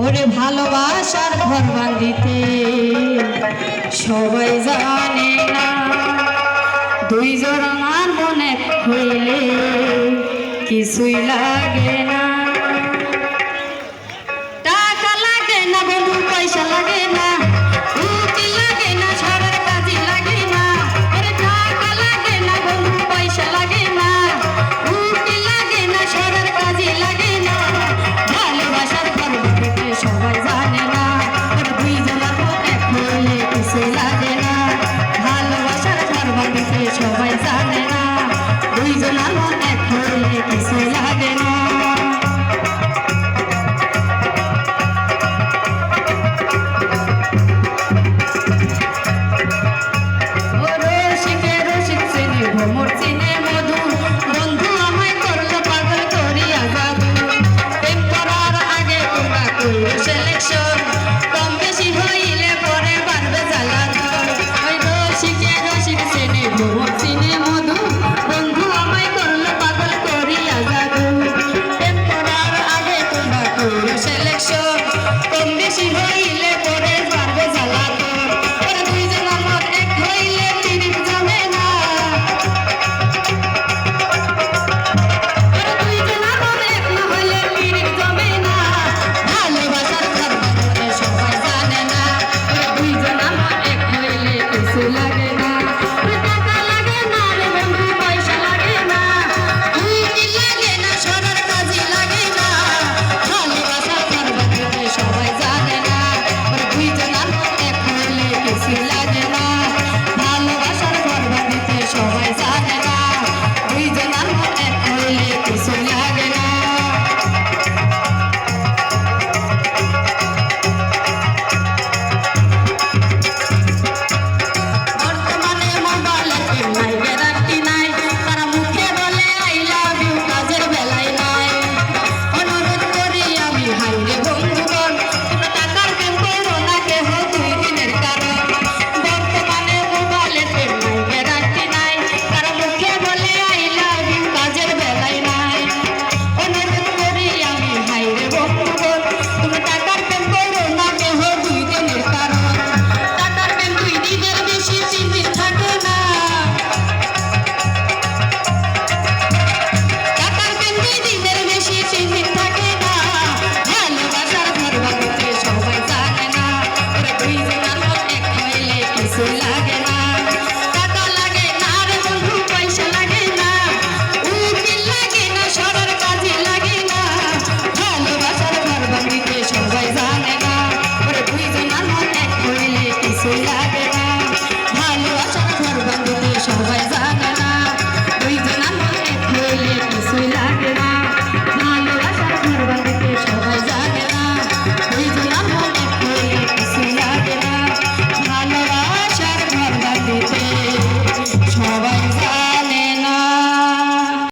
ওরে ভালোবাসার ঘর বাঁধিতে সবাই জানে না, দুইজন আমার মনে হইলে কিছুই লাগে না। টাকা লাগে না বন্ধু, পয়সা লাগে না, উকিল লাগে না, সবার কাজে লাগে না। ওরে টাকা লাগে না বন্ধু, পয়সা লাগে না, উকিল লাগে না, সবার কাজে লাগে না। ভালোবাসার ঘর বাঁধিতে সবাই জানে না, ওরে দুইজনের মনে হইলে কিছুই লাগে না। ভালোবাসার ঘর বাঁধিতে সবাই জানে না, দুইজনের মনে হইলে কিছুই লাগে না। কম বেশি হইলে